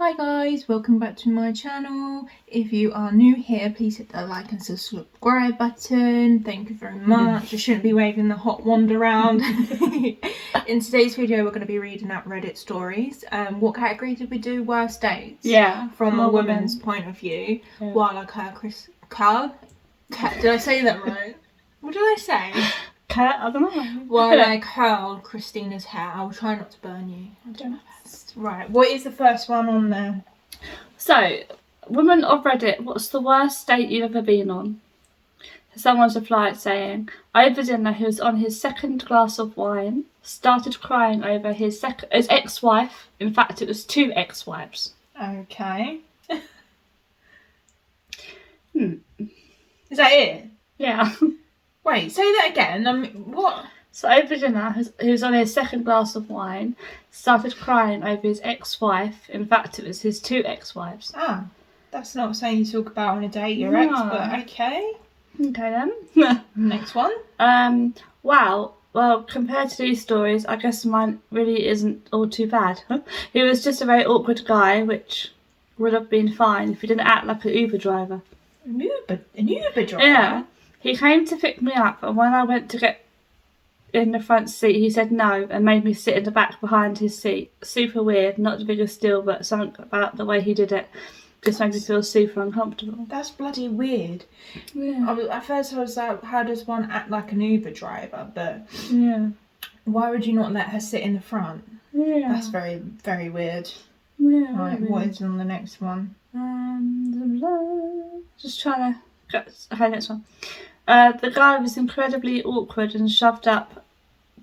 Hi guys, welcome back to my channel. If you are new here, please hit the like and subscribe button. Thank you very much. I shouldn't be waving the hot wand around. In today's video we're going to be reading out Reddit stories. What category did we do? Worst dates? Yeah. From a woman's point of view. Yeah. While I did I say that right? What did I say? I don't know. While I curled Christina's hair. I'll try not to burn you. I'll do my best. Right, what is the first one on there? So, woman of Reddit, what's the worst date you've ever been on? Someone's replied saying, over dinner he was on his second glass of wine, started crying over his ex-wife. In fact, it was 2 ex-wives. Okay. Is that it? Yeah. Wait, say that again. What? So over dinner, he was on his second glass of wine, started crying over his ex-wife. In fact, it was his 2 ex-wives. Ah, that's not something you talk about on a date, your ex, but okay. Okay then. Next one. Wow. Well, compared to these stories, I guess mine really isn't all too bad. He was just a very awkward guy, which would have been fine if he didn't act like an Uber driver. An Uber driver? Yeah. He came to pick me up, and when I went to get in the front seat, he said no and made me sit in the back behind his seat. Super weird, not the biggest deal, but something about the way he did it just made me feel super uncomfortable. That's bloody weird. Yeah. At first I was like, how does one act like an Uber driver? But yeah. Why would you not let her sit in the front? Yeah. That's very, very weird. Yeah. Right, what is on the next one? Just trying to get... Okay, next one. The guy was incredibly awkward and shoved up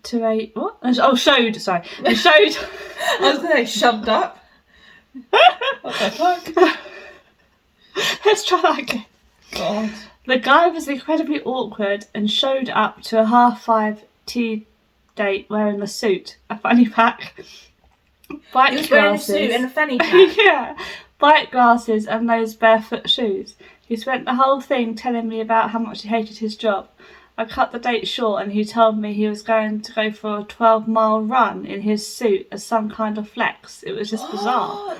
to a... What? Showed. I was going to say shoved up. What the fuck? Let's try that again. God. The guy was incredibly awkward and showed up to a 5:30 tea date wearing a suit, a fanny pack, bike he was glasses. wearing a suit and a fanny pack? Yeah. Bike glasses and those barefoot shoes. He spent the whole thing telling me about how much he hated his job. I cut the date short and he told me he was going to go for a 12-mile run in his suit as some kind of flex. It was just bizarre.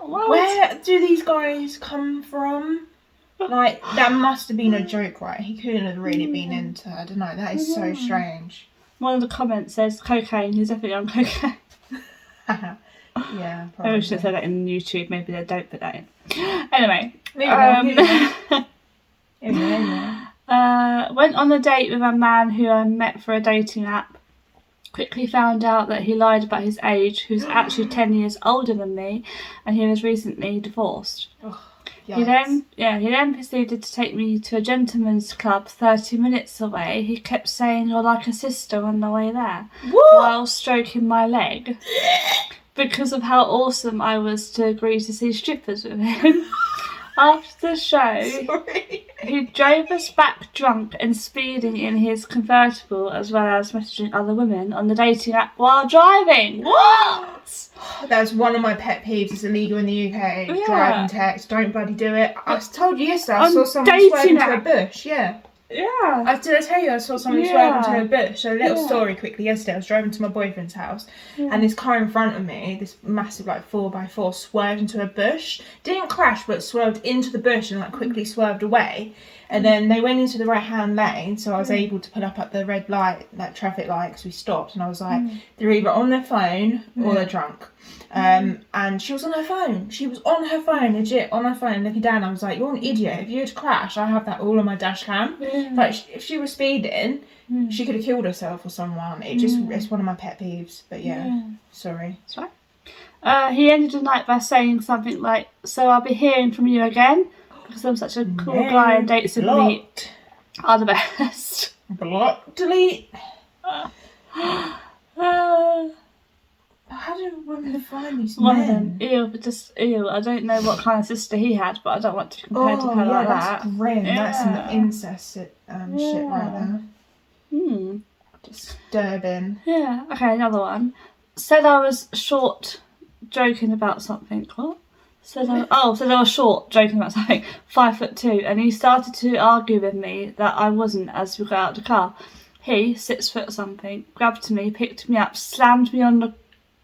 What? Where do these guys come from? Like, that must have been a joke, right? He couldn't have really been into, I don't know, that is so strange. One of the comments says cocaine. He's definitely on cocaine. Yeah, probably. Maybe we should say that in YouTube. Maybe they don't put that in. Anyway. Went on a date with a man who I met for a dating app. Quickly found out that he lied about his age, who's actually 10 years older than me, and he was recently divorced. He then proceeded to take me to a gentleman's club 30 minutes away. He kept saying, "You're like a sister" on the way there, while stroking my leg, because of how awesome I was to agree to see strippers with him. After the show, he drove us back drunk and speeding in his convertible, as well as messaging other women on the dating app while driving. What? That's one of my pet peeves. It's illegal in the UK. Yeah. Driving text. Don't bloody do it. I told you yesterday I saw someone swerve into a bush. Yeah. Did I tell you I saw someone swerve into a bush? So a little story quickly. Yesterday I was driving to my boyfriend's house and this car in front of me, this massive 4x4, swerved into a bush. Didn't crash but swerved into the bush and quickly swerved away. And then they went into the right hand lane, so I was able to pull up at the red light, traffic light, because we stopped, and I was like, they're either on their phone or they're drunk. And she was on her phone. She was on her phone, legit on her phone, looking down. I was like, you're an idiot. If you had crashed, I have that all on my dash cam. If she was speeding, she could have killed herself or someone. It's one of my pet peeves. But sorry. That's right. He ended the night by saying something like, "So I'll be hearing from you again, because I'm such a cool guy and dates with me are the best." Block, delete. How do women find these men? One of them. Ew. I don't know what kind of sister he had, but I don't want to compare to her like that. That's grim. Yeah. That's some incest shit right there. Disturbing. Yeah. Okay, another one. Said I was short, joking about something. What? Said I was short, joking about something. 5'2", and he started to argue with me that I wasn't as we got out of the car. He, 6 foot something, grabbed me, picked me up, slammed me on the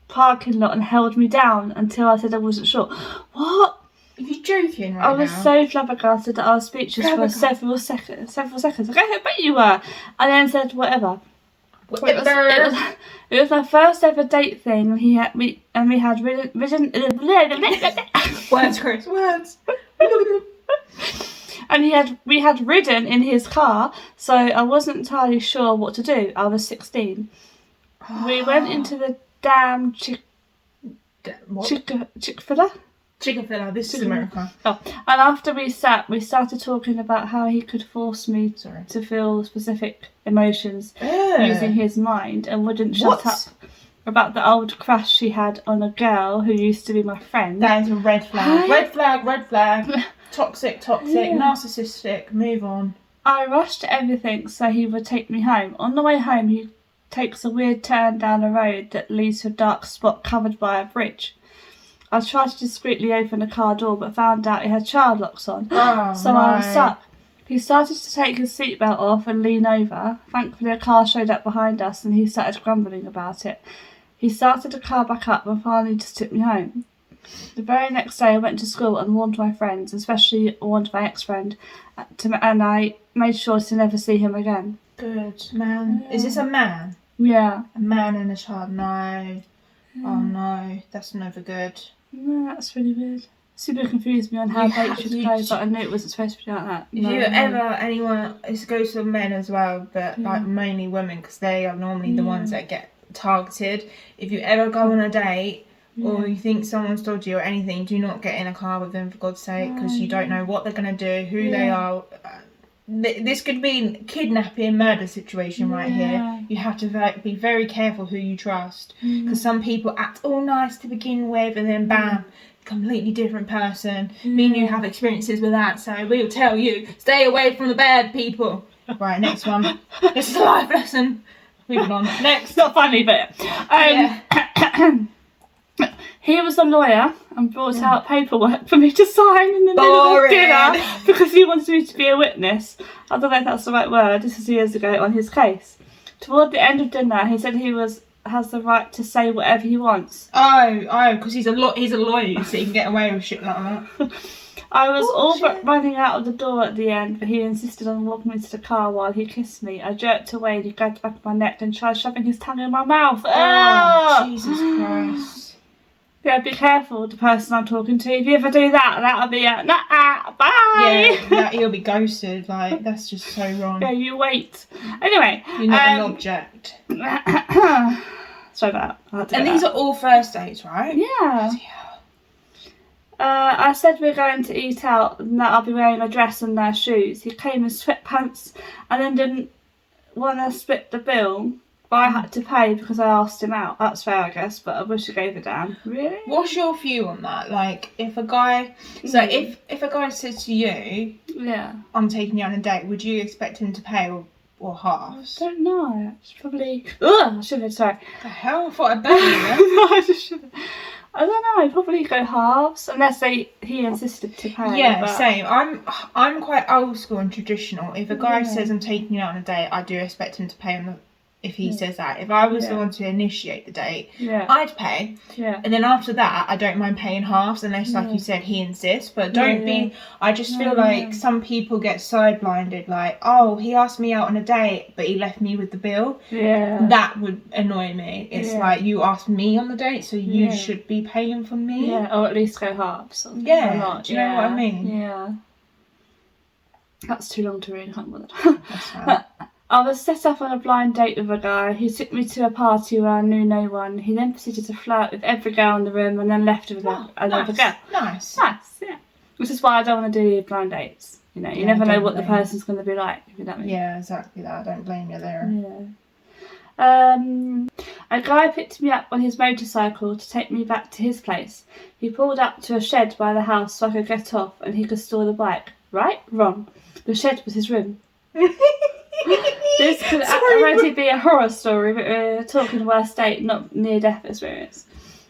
parking lot and held me down until I said I wasn't sure. What? Are you joking right I was now? so flabbergasted that I was speechless for several seconds. I bet you were. And then said whatever. It was my first ever date thing. We had ridden. Words, Chris. Words. And we had ridden in his car, so I wasn't entirely sure what to do. I was 16. We went into the damn Chick-fil-A. Chick-fil-A, this is America. Oh, and after we started talking about how he could force me to feel specific emotions using his mind and wouldn't shut up about the old crush he had on a girl who used to be my friend. That is a red flag. Red flag. Toxic, narcissistic, move on. I rushed everything so he would take me home. On the way home, he takes a weird turn down a road that leads to a dark spot covered by a bridge. I tried to discreetly open the car door but found out it had child locks on, I was stuck. He started to take his seatbelt off and lean over. Thankfully a car showed up behind us and he started grumbling about it. He started the car back up and finally just took me home. The very next day I went to school and warned my friends, especially warned my ex-friend, and I made sure to never see him again. Good, man. Yeah. Is this a man? Yeah. A man and a child? No. Yeah. Oh no, that's never good. No, that's really weird. Super confused me on how dates should go, but I knew it wasn't supposed to be like that. If you ever, anyone, it goes to men as well, but like mainly women, because they are normally the ones that get targeted. If you ever go on a date, or you think someone's dodgy or anything, do not get in a car with them, for God's sake, because you don't know what they're going to do, who they are. This could be a kidnapping, murder situation right here. You have to be very careful who you trust, because some people act all nice to begin with, and then bam, completely different person. Me and you have experiences with that, so we'll tell you, stay away from the bad people. Right, next one. This is a life lesson. Moving on. Next. Not funny, but he was a lawyer and brought out paperwork for me to sign in the middle of dinner because he wanted me to be a witness. I don't know if that's the right word. This was years ago on his case. Toward the end of dinner, he said he has the right to say whatever he wants. Oh, because he's a lawyer, so he can get away with shit like that. I was all but running out of the door at the end, but he insisted on walking me to the car while he kissed me. I jerked away and he grabbed the back of my neck and tried shoving his tongue in my mouth. Oh, Jesus Christ. Yeah, be careful, the person I'm talking to. If you ever do that, that'll be a bye. Yeah, he'll be ghosted. Like, that's just so wrong. Yeah, you wait. Anyway. You're not an object. Sorry about that. And these are all first dates, right? Yeah. I said we're going to eat out and that I'll be wearing a dress and their shoes. He came in sweatpants and then didn't want to split the bill. But I had to pay because I asked him out. That's fair, I guess, but I wish I gave a damn. Really? What's your view on that? Like, if a guy... So, if a guy says to you... Yeah. I'm taking you on a date, would you expect him to pay or halves? I don't know. It's probably... Ugh, I should have, sorry. The hell? I thought I'd bet you. No, I just shouldn't. I don't know, probably go halves, unless he insisted to pay. Yeah, same. I'm quite old school and traditional. If a guy says I'm taking you out on a date, I do expect him to pay on if he says that. If I was the one to initiate the date, I'd pay. Yeah. And then after that, I don't mind paying halves unless, like you said, he insists. But don't be... I just feel like some people get side-blinded. Like, oh, he asked me out on a date, but he left me with the bill. Yeah. That would annoy me. It's like, you asked me on the date, so you should be paying for me. Yeah, or at least go halves. Yeah. Do you know what I mean? Yeah. That's too long to read. I can't bother. That's fine. I was set up on a blind date with a guy who took me to a party where I knew no one. He then proceeded to flirt with every girl in the room and then left with another girl. Nice, yeah. Which is why I don't want to do blind dates. You know, you never know what the person's going to be like. If you know what I mean. Yeah, exactly that. I don't blame you there. Yeah. A guy picked me up on his motorcycle to take me back to his place. He pulled up to a shed by the house so I could get off and he could store the bike. Right? Wrong. The shed was his room. This could already be a horror story, but we're talking worst date, not near-death experience.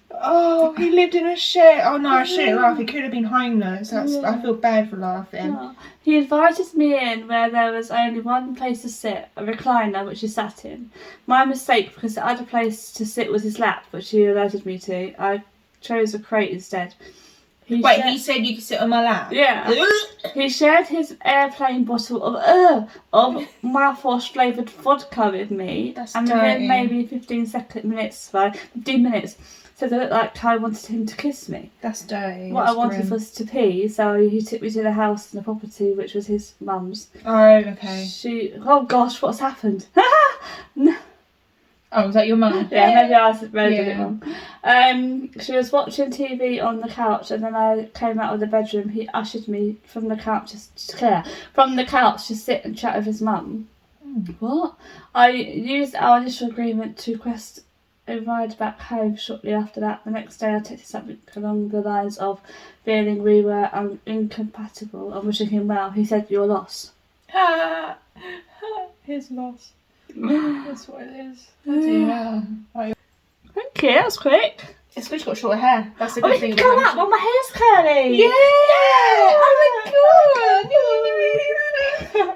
Oh, he lived in a shed. Oh no, I shouldn't laugh. He could have been homeless. I feel bad for laughing. Oh. He invited me in where there was only one place to sit, a recliner which he sat in. My mistake, because the other place to sit was his lap, which he alerted me to. I chose a crate instead. He said you could sit on my lap? Yeah. He shared his airplane bottle of mouthwash flavoured vodka with me. That's and dirty. within maybe 15 minutes, said it looked like I wanted him to kiss me. That's dirty. What I wanted was to pee, so he took me to the house and the property, which was his mum's. Oh, okay. Oh gosh, what's happened? No. Oh, was that your mum? Yeah, maybe I read it wrong. She was watching TV on the couch, and then I came out of the bedroom. He ushered me from the couch to sit and chat with his mum. What? I used our initial agreement to request a ride back home shortly after that. The next day I texted something along the lines of feeling we were incompatible and wishing him well. He said, "Your loss." His loss. That's what it is. Yeah. Thank you, that was quick. It's because you've got short hair. That's a good thing. Come up when my hair's curly. Yeah! Oh my god!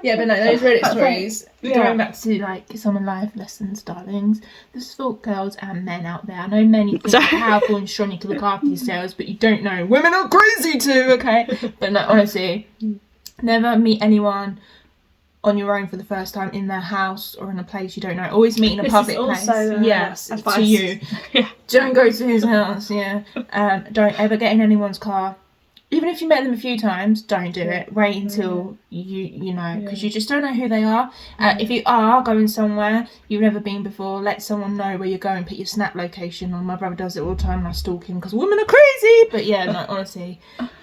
Yeah, but no, those Reddit stories, going back to like some life lessons, darlings, there's thought girls and men out there. I know men you think you're powerful and strong, you can look after yourselves, but you don't know. Women are crazy too, okay? But no, honestly, never meet anyone on your own for the first time in their house or in a place you don't know. Always meet in a public place. Yes, advice. To you. Don't go to his house. Don't ever get in anyone's car. Even if you met them a few times, don't do it. Wait until you know, because you just don't know who they are. If you are going somewhere you've never been before, let someone know where you're going. Put your snap location on. My brother does it all the time and I stalk him because women are crazy. But yeah, no, honestly,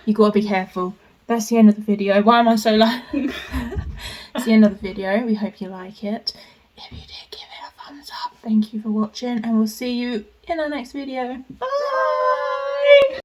you got to be careful. That's the end of the video. Why am I so loud? It's the end of the video. We hope you like it. If you did, give it a thumbs up. Thank you for watching and we'll see you in our next video. Bye!